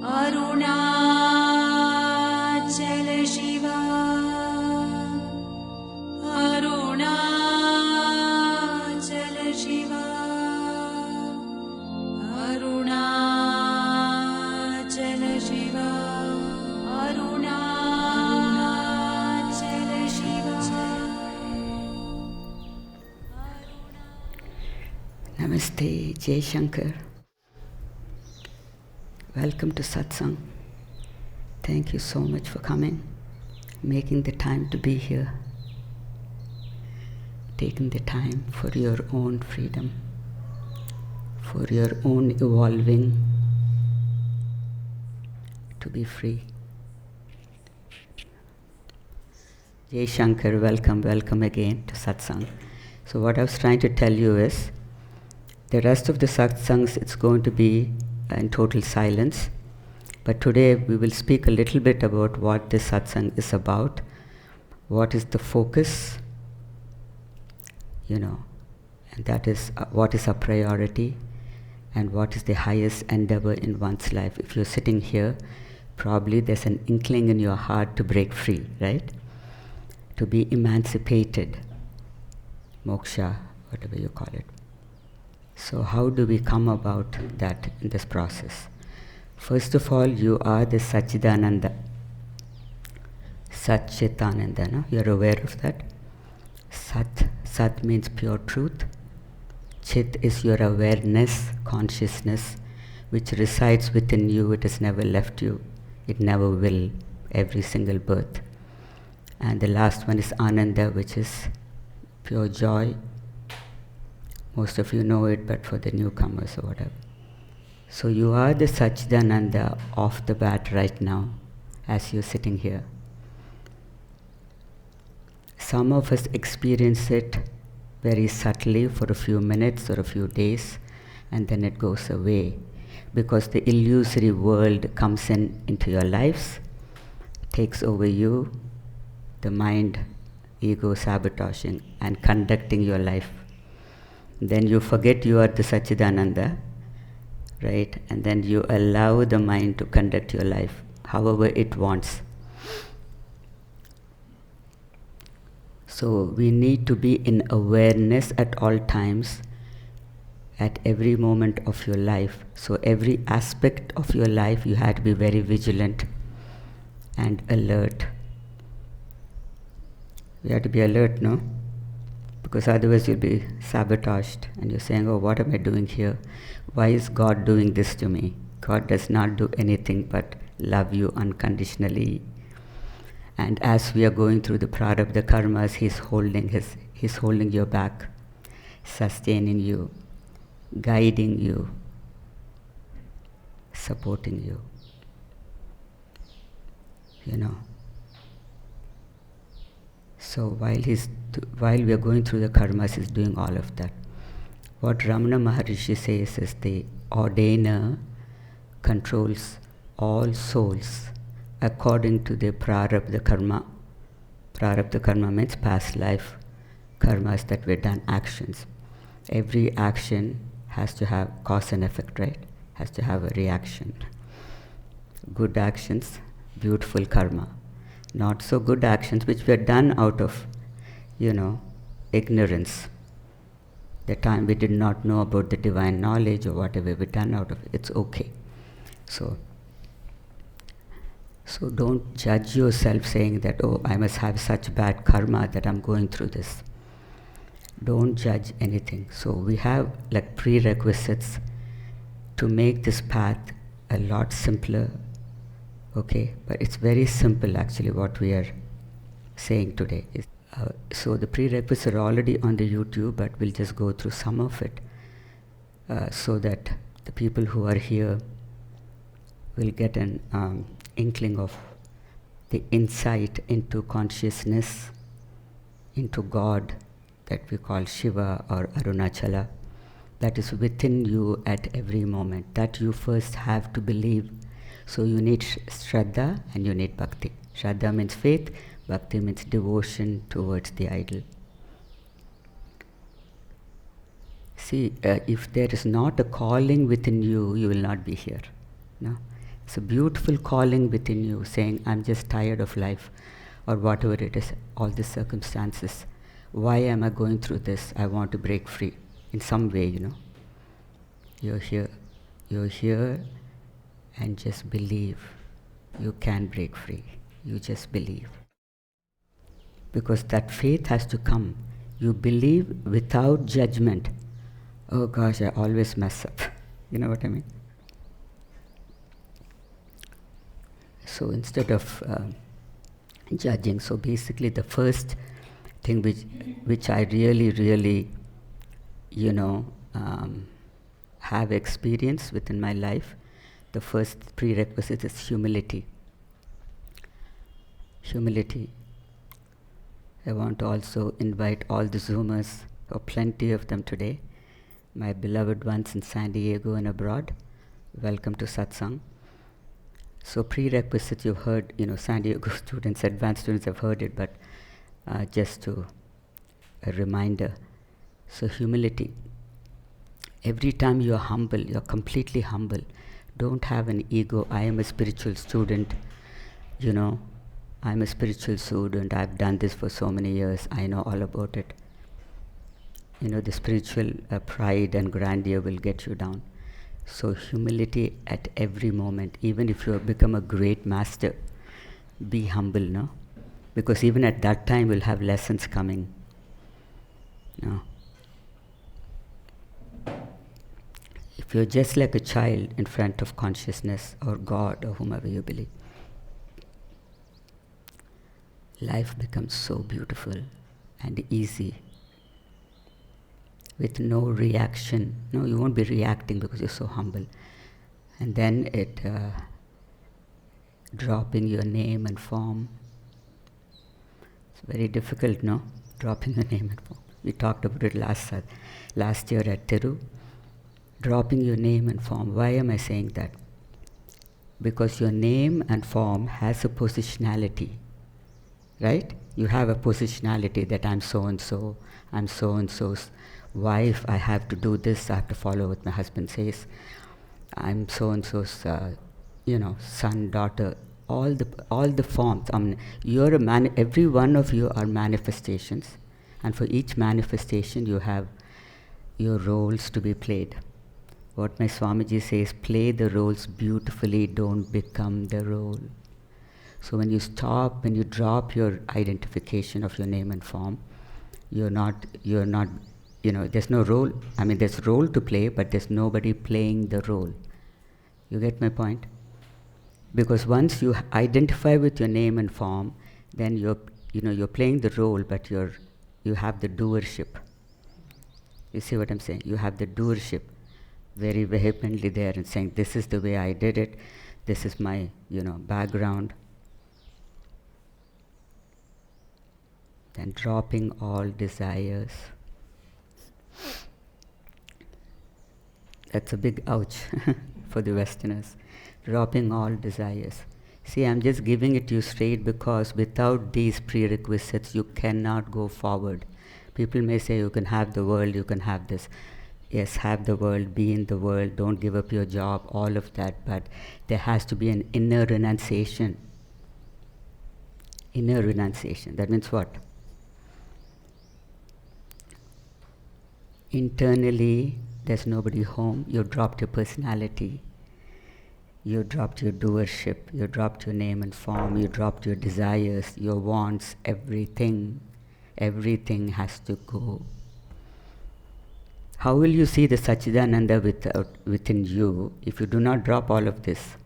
Arunachala Shiva, Arunachala Shiva, Arunachala Shiva, Arunachala Shiva. Namaste, Jai Shankar. Welcome to Satsang. Thank you so much for coming, making the time to be here, taking the time for your own freedom, for your own evolving, to be free. Jai Shankar, welcome again to Satsang. So what I was trying to tell you is, the rest of the Satsangs, it's going to be in total silence. But today we will speak a little bit about what this Satsang is about, what is the focus, and that is what is our priority and what is the highest endeavor in one's life. If you're sitting here, probably there's an inkling in your heart to break free, right? To be emancipated, moksha, whatever you call it. So how do we come about that in this process? First of all, you are the Satchidananda. Satchitananda, no? You're aware of that? Sat means pure truth. Chit is your awareness, consciousness, which resides within you. It has never left you. It never will, every single birth. And the last one is Ananda, which is pure joy. Most of you know it, but for the newcomers or whatever. So you are the Satchidananda off the bat right now, as you're sitting here. Some of us experience it very subtly for a few minutes or a few days, and then it goes away, because the illusory world comes into your lives, takes over you, the mind, ego sabotaging and conducting your life. Then you forget you are the Satchidananda, right? And then you allow the mind to conduct your life however it wants. So we need to be in awareness at all times, at every moment of your life. So every aspect of your life you have to be very vigilant and alert. You have to be alert, no? Because otherwise you'll be sabotaged and you're saying, oh, what am I doing here? Why is God doing this to me? God does not do anything but love you unconditionally. And as we are going through the prarabdha karmas, He's holding your back, sustaining you, guiding you, supporting you. So while we are going through the karmas, He's doing all of that. What Ramana Maharshi says is the ordainer controls all souls according to the prarabdha karma. Prarabdha karma means past life karmas that were done, actions. Every action has to have cause and effect, right? Has to have a reaction. Good actions, beautiful karma. Not so good actions which were done out of, ignorance. The time we did not know about the divine knowledge or whatever we done out of it, it's okay. So don't judge yourself saying that, oh, I must have such bad karma that I'm going through this. Don't judge anything. So we have like prerequisites to make this path a lot simpler. Okay, but it's very simple actually what we are saying today. So the prerequisites are already on the YouTube, but we'll just go through some of it so that the people who are here will get an inkling of the insight into consciousness, into God that we call Shiva or Arunachala, that is within you at every moment, that you first have to believe. So you need Shraddha and you need Bhakti. Shraddha means faith, Bhakti means devotion towards the idol. See, if there is not a calling within you, you will not be here. No? It's a beautiful calling within you saying, I'm just tired of life, or whatever it is, all the circumstances. Why am I going through this? I want to break free in some way, You're here and just believe. You can break free. You just believe. Because that faith has to come. You believe without judgment. Oh gosh, I always mess up. You know what I mean? So instead of judging, so basically the first thing which I really, have experienced within my life, the first prerequisite is humility. Humility. I want to also invite all the Zoomers, or plenty of them today, my beloved ones in San Diego and abroad. Welcome to Satsang. So prerequisites you've heard, San Diego students, advanced students have heard it, but just to a reminder. So humility. Every time you're humble, you're completely humble. Don't have an ego. I am a spiritual student, I'm a spiritual student. I've done this for so many years. I know all about it. The spiritual pride and grandeur will get you down. So humility at every moment. Even if you have become a great master, be humble, no? Because even at that time, you'll have lessons coming. No? If you're just like a child in front of consciousness or God or whomever you believe, life becomes so beautiful and easy with no reaction. No, you won't be reacting because you're so humble. And then dropping your name and form. It's very difficult, no? Dropping your name and form. We talked about it last year at Tiru. Dropping your name and form. Why am I saying that? Because your name and form has a positionality. Right? You have a positionality that I'm so-and-so, I'm so-and-so's wife, I have to do this, I have to follow what my husband says. I'm so-and-so's, son, daughter, all the forms. Every one of you are manifestations, and for each manifestation you have your roles to be played. What my Swamiji says, play the roles beautifully, don't become the role. So when you drop your identification of your name and form, you're not, there's no role. I mean, there's role to play, but there's nobody playing the role. You get my point? Because once you identify with your name and form, then you're playing the role, but you have the doership. You see what I'm saying? You have the doership very vehemently there and saying, this is the way I did it, this is my, background. Then dropping all desires. That's a big ouch for the Westerners. Dropping all desires. See, I'm just giving it to you straight because without these prerequisites, you cannot go forward. People may say you can have the world, you can have this. Yes, have the world, be in the world, don't give up your job, all of that, but there has to be an inner renunciation. Inner renunciation. That means what? Internally, there's nobody home. You dropped your personality. You dropped your doership. You dropped your name and form. You dropped your desires, your wants, everything. Everything has to go. How will you see the Satchidananda within you if you do not drop all of this?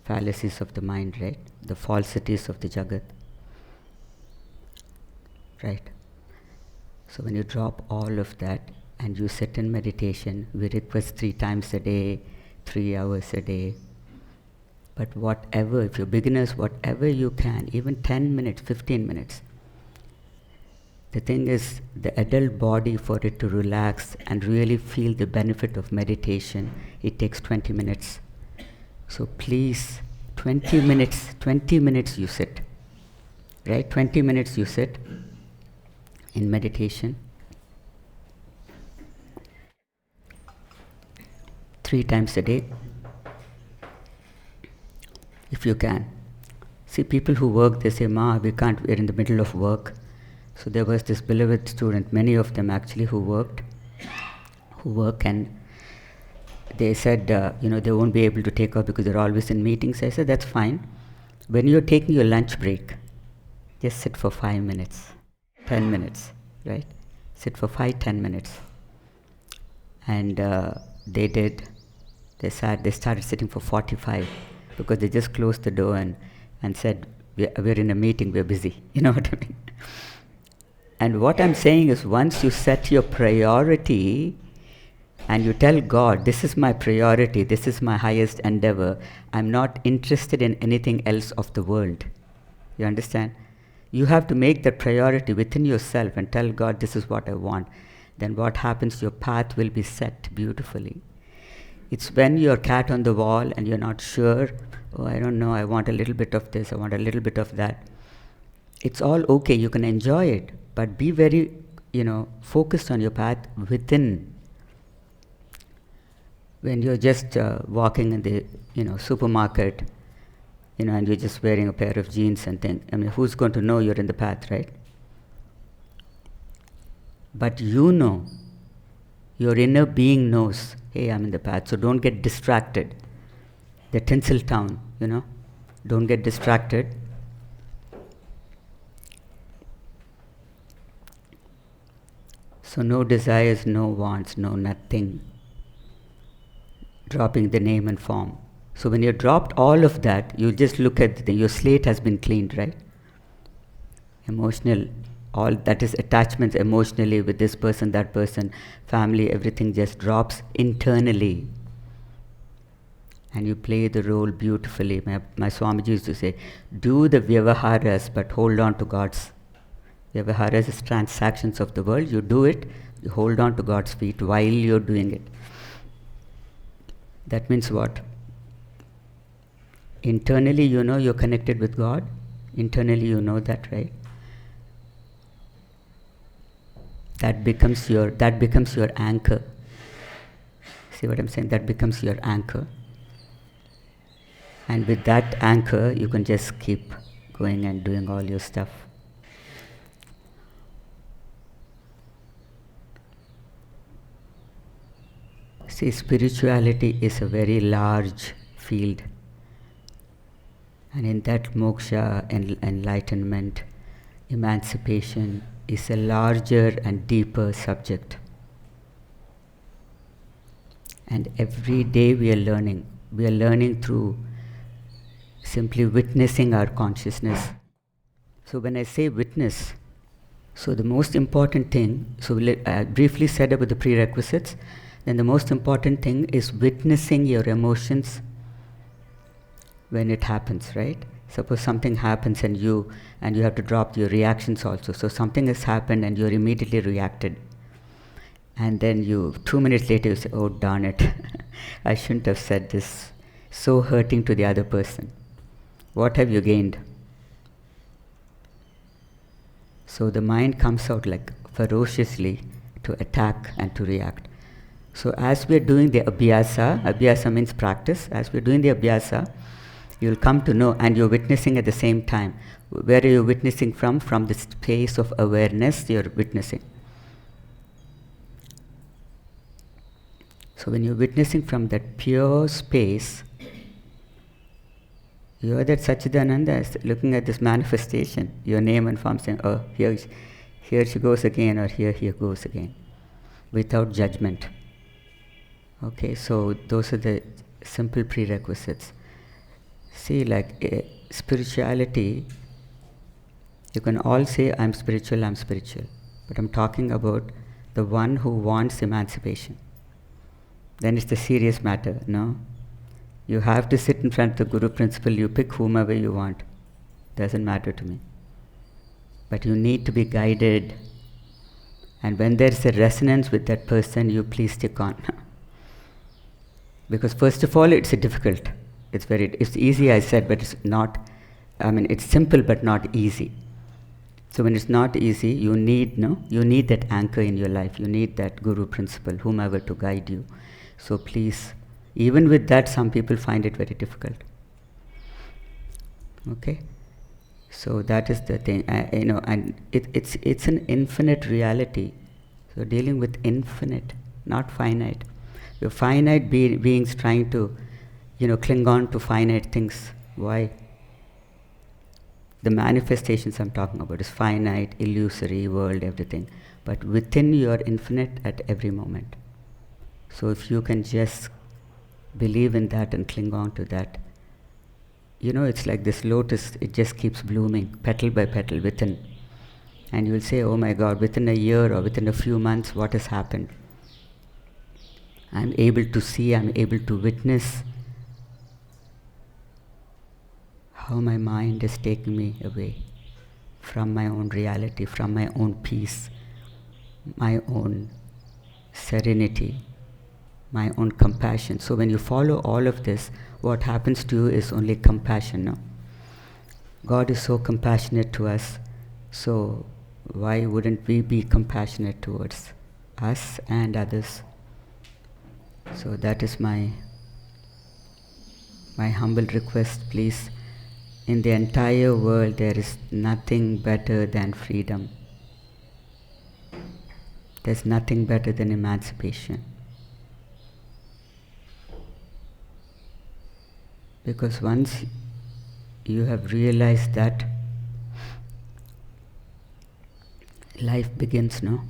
Fallacies of the mind, right? The falsities of the Jagat. Right? So when you drop all of that and you sit in meditation, we request 3 times a day, 3 hours a day. But whatever, if you're beginners, whatever you can, even 10 minutes, 15 minutes. The thing is, the adult body, for it to relax and really feel the benefit of meditation, it takes 20 minutes. So please, 20 minutes you sit. Right? 20 minutes you sit in meditation. 3 times a day. if you can. See, people who work, they say, Ma, we can't, we're in the middle of work. So there was this beloved student, many of them actually, who work, and they said, they won't be able to take off because they're always in meetings. I said, that's fine. When you're taking your lunch break, just sit for 5 minutes, 10 minutes, right? Sit for 5-10 minutes. And they did. They started sitting for 45 because they just closed the door and said, we're in a meeting, we're busy. You know what I mean? And what I'm saying is, once you set your priority and you tell God, this is my priority, this is my highest endeavor, I'm not interested in anything else of the world. You understand? You have to make that priority within yourself and tell God, this is what I want. Then what happens? Your path will be set beautifully. It's when you're cat on the wall and you're not sure, I don't know, I want a little bit of this, I want a little bit of that. It's all okay, you can enjoy it, but be very, focused on your path within. When you're just walking in the, supermarket, and you're just wearing a pair of jeans and things, who's going to know you're in the path, right? But your inner being knows, hey, I'm in the path, so don't get distracted. The tinsel town, don't get distracted. So no desires, no wants, no nothing. Dropping the name and form. So when you dropped all of that, you just look at your slate has been cleaned, right? Emotional, all that is attachments emotionally with this person, that person, family, everything just drops internally. And you play the role beautifully. My Swamiji used to say, do the vyavaharas, but hold on to God's. Vyavaharas is transactions of the world. You do it, you hold on to God's feet while you're doing it. That means what? Internally, you're connected with God. Internally, you know that, right? That becomes your anchor. See what I'm saying? That becomes your anchor. And with that anchor, you can just keep going and doing all your stuff. See, spirituality is a very large field. And in that, moksha, enlightenment, emancipation is a larger and deeper subject. And every day we are learning. We are learning through simply witnessing our consciousness. So when I say witness, so the most important thing, I briefly said about the prerequisites, then the most important thing is witnessing your emotions when it happens, right? Suppose something happens and you have to drop your reactions also. So something has happened and you're immediately reacted. And then 2 minutes later you say, oh darn it, I shouldn't have said this. So hurting to the other person. What have you gained? So the mind comes out like ferociously to attack and to react. So as we are doing the abhyasa means practice, as we are doing the abhyasa, you'll come to know, and you're witnessing at the same time. Where are you witnessing from? From the space of awareness you're witnessing. So when you're witnessing from that pure space, you're that Satchidananda looking at this manifestation, your name and form, saying, oh, here she goes again, or here he goes again, without judgment. Okay, so those are the simple prerequisites. See, like spirituality, you can all say, I'm spiritual, but I'm talking about the one who wants emancipation. Then it's the serious matter, no? You have to sit in front of the Guru principle, you pick whomever you want. Doesn't matter to me. But you need to be guided. And when there's a resonance with that person, you please stick on. Because first of all, it's difficult. It's easy, I said, but it's not, it's simple but not easy. So when it's not easy, you need that anchor in your life. You need that Guru principle, whomever to guide you. So please, even with that, some people find it very difficult. Okay? So that is the thing, and it's an infinite reality. So dealing with infinite, not finite. We're finite beings trying to, cling on to finite things. Why? The manifestations I'm talking about is finite, illusory world, everything. But within you are infinite at every moment. So if you can just believe in that and cling on to that, it's like this lotus, it just keeps blooming, petal by petal within. And you'll say, oh my God, within a year or within a few months, what has happened? I'm able to see, I'm able to witness how my mind is taking me away from my own reality, from my own peace, my own serenity, my own compassion. So when you follow all of this, what happens to you is only compassion. No? God is so compassionate to us, so why wouldn't we be compassionate towards us and others? So that is my humble request, please. In the entire world, there is nothing better than freedom. There's nothing better than emancipation. Because once you have realized that, life begins, no?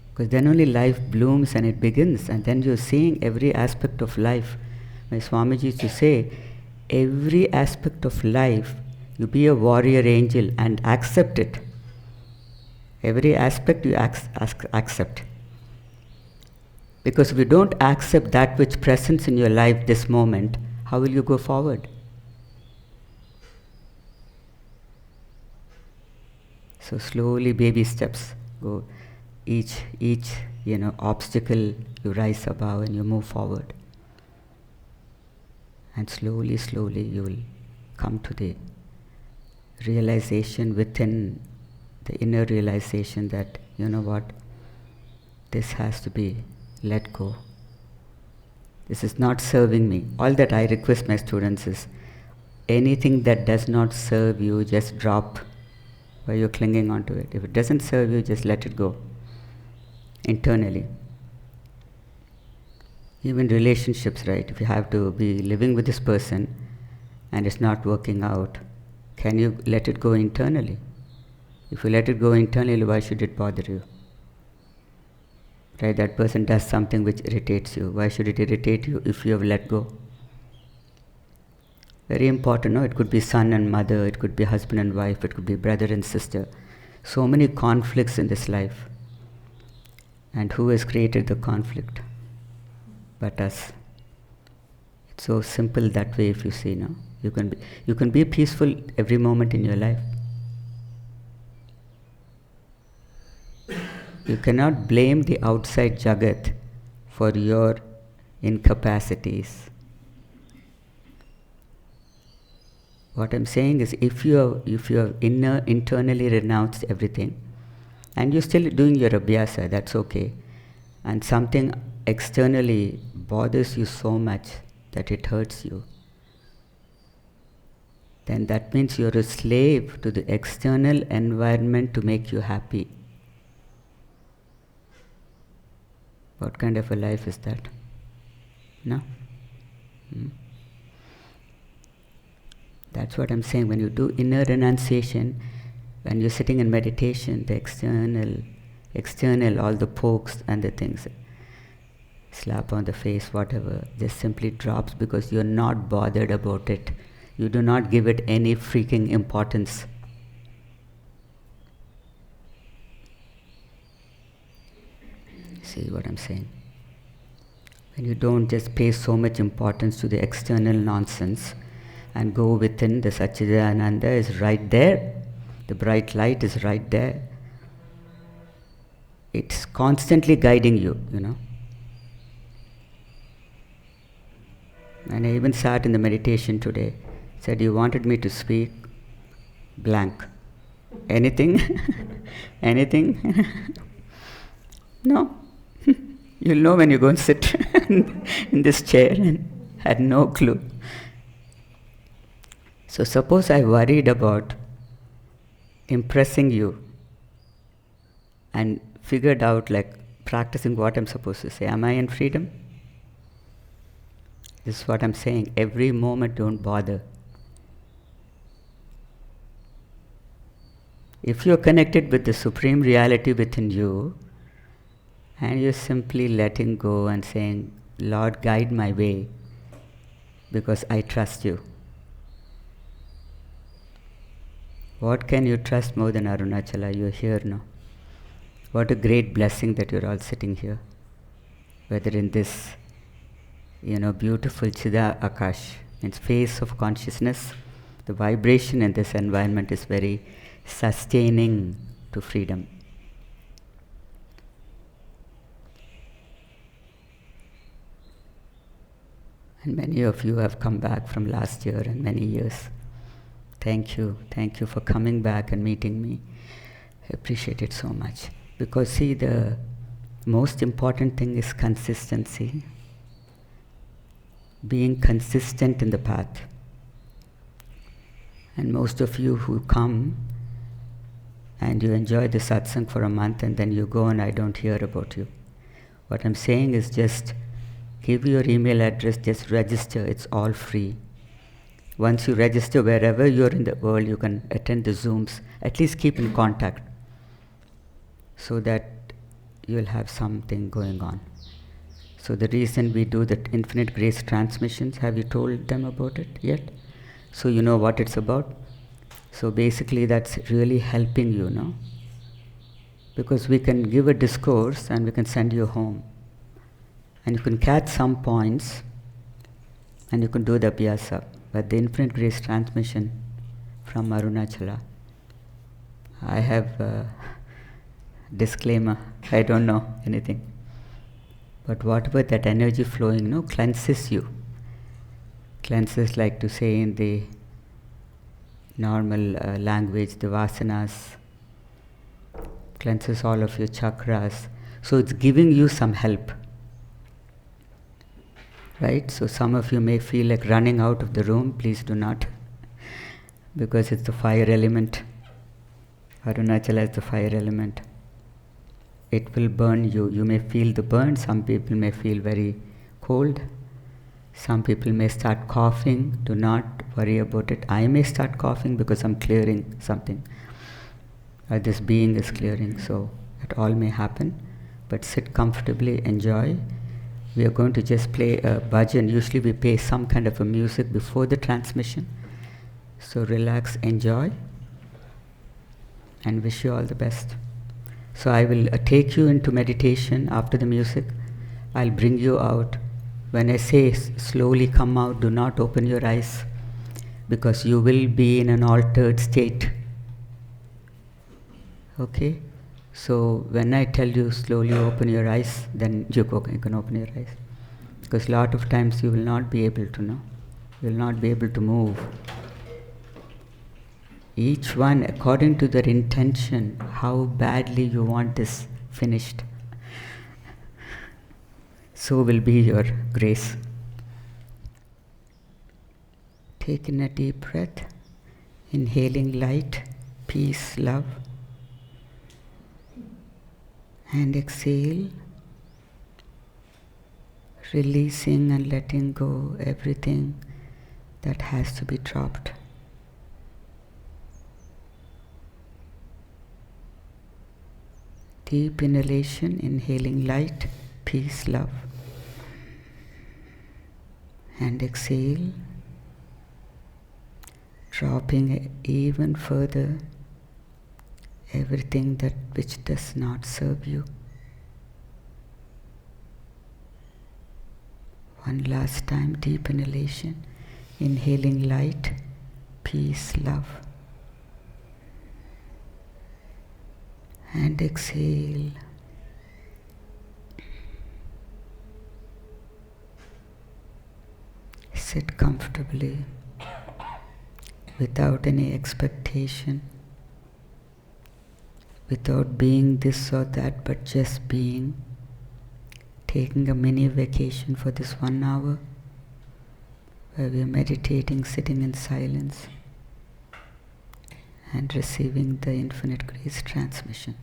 Because then only life blooms and it begins, and then you're seeing every aspect of life. My Swamiji used to say, every aspect of life, you be a warrior angel and accept it. Every aspect you accept. Because if you don't accept that which presents in your life this moment, how will you go forward? So slowly, baby steps, go each obstacle you rise above and you move forward. And slowly you will come to the realization within, the inner realization that, this has to be let go. This is not serving me. All that I request my students is, anything that does not serve you, just drop while you're clinging onto it. If it doesn't serve you, just let it go internally. Even relationships, right? If you have to be living with this person and it's not working out, can you let it go internally? If you let it go internally, why should it bother you? Right? That person does something which irritates you. Why should it irritate you if you have let go? Very important, no? It could be son and mother, it could be husband and wife, it could be brother and sister. So many conflicts in this life. And who has created the conflict? But us. It's so simple that way, if you see, no? You can be peaceful every moment in your life. You cannot blame the outside jagat for your incapacities. What I'm saying is, if you have internally renounced everything, and you're still doing your abhyasa, that's okay, and something externally bothers you so much that it hurts you, then that means you're a slave to the external environment to make you happy. What kind of a life is that? No? That's what I'm saying. When you do inner renunciation, when you're sitting in meditation, the external, all the pokes and the things, slap on the face, whatever, just simply drops because you're not bothered about it. You do not give it any freaking importance. See what I'm saying? When you don't just pay so much importance to the external nonsense and go within, the Satchidananda is right there. The bright light is right there. It's constantly guiding you, And I even sat in the meditation today. Said, you wanted me to speak blank. Anything? Anything? No. You'll know when you go and sit in this chair, and had no clue. So suppose I worried about impressing you and figured out like practicing what I'm supposed to say. Am I in freedom? This is what I'm saying. Every moment don't bother. If you're connected with the Supreme Reality within you, and you're simply letting go and saying, Lord, guide my way, because I trust you. What can you trust more than Arunachala? You're here now. What a great blessing that you're all sitting here. Whether in this, beautiful Chidakash, in space of consciousness, the vibration in this environment is very sustaining to freedom. And many of you have come back from last year and many years. Thank you. Thank you for coming back and meeting me. I appreciate it so much. Because see, the most important thing is consistency. Being consistent in the path. And most of you who come and you enjoy the satsang for a month and then you go and I don't hear about you. What I'm saying is just give your email address, just register, it's all free. Once you register wherever you're in the world, you can attend the Zooms, at least keep in contact so that you'll have something going on. So the reason we do the Infinite Grace transmissions, have you told them about it yet? So you know what it's about? So basically that's really helping you, no? Because we can give a discourse and we can send you home. And you can catch some points and you can do the abhyasa. But the Infinite Grace transmission from Arunachala, I have a disclaimer, I don't know anything. But whatever that energy flowing, cleanses you. Cleanses, like to say in the normal language, the vasanas, cleanses all of your chakras. So it's giving you some help. Right? So some of you may feel like running out of the room. Please do not. Because it's the fire element. Arunachala is the fire element. It will burn you. You may feel the burn. Some people may feel very cold. Some people may start coughing. Do not worry about it. I may start coughing because I'm clearing something. This being is clearing. So it all may happen. But sit comfortably, enjoy. We are going to just play a bhajan. Usually we play some kind of a music before the transmission. So relax, enjoy, and wish you all the best. So I will take you into meditation after the music. I'll bring you out. When I say slowly come out, do not open your eyes, because you will be in an altered state. Okay? So when I tell you slowly open your eyes, then you can open your eyes. Because a lot of times you will not be able to know. You will not be able to move. Each one according to their intention, how badly you want this finished. So will be your grace. Take in a deep breath, inhaling light, peace, love. And exhale, releasing and letting go everything that has to be dropped. Deep inhalation, inhaling light, peace, love. And exhale, dropping even further everything that which does not serve you. One last time, deep inhalation, inhaling light, peace, love. And exhale. Sit comfortably without any expectation. Without being this or that, but just being, taking a mini vacation for this 1 hour, where we are meditating, sitting in silence. and receiving the infinite grace transmission.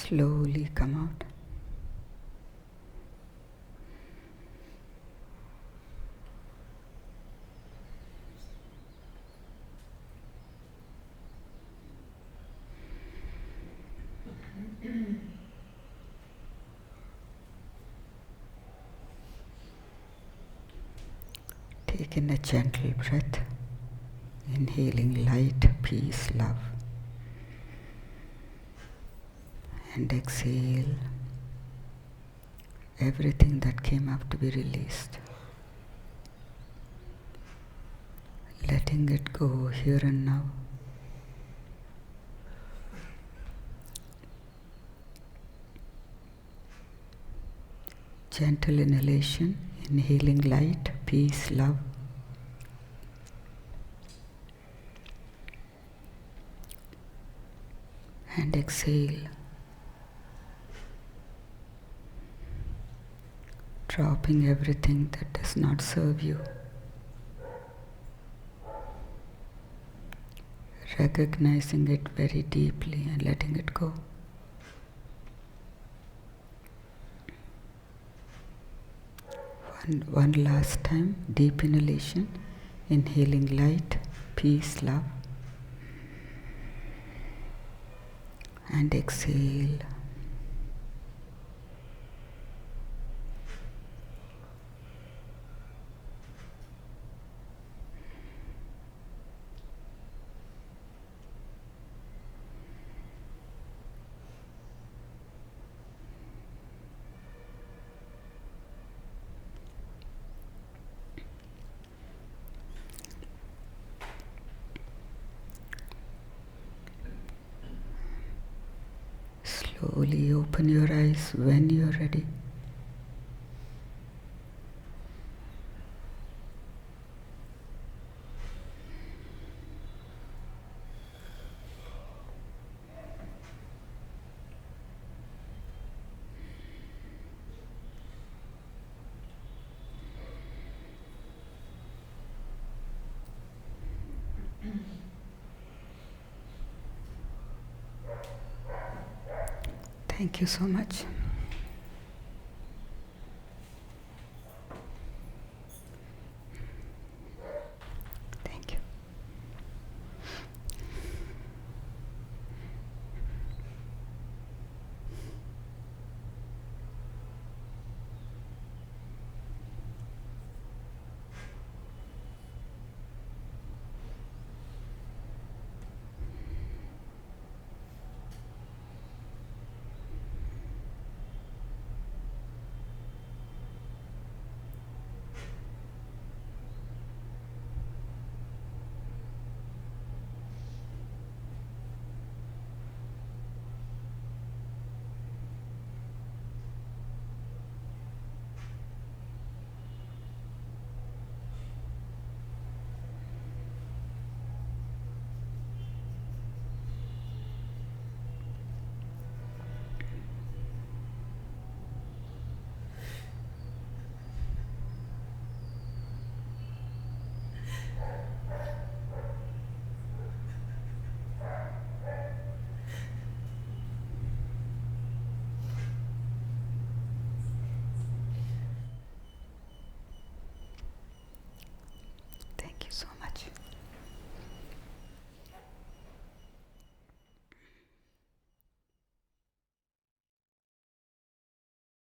slowly come out. Take in a gentle breath, inhaling light, peace, love. And exhale everything that came up to be released. Letting it go here and now. Gentle inhalation, inhaling light, peace, love. And exhale. Dropping everything that does not serve you. Recognizing it very deeply and letting it go. One last time, deep inhalation, inhaling light, peace, love. And exhale. Slowly open your eyes when you are ready. Thank you so much.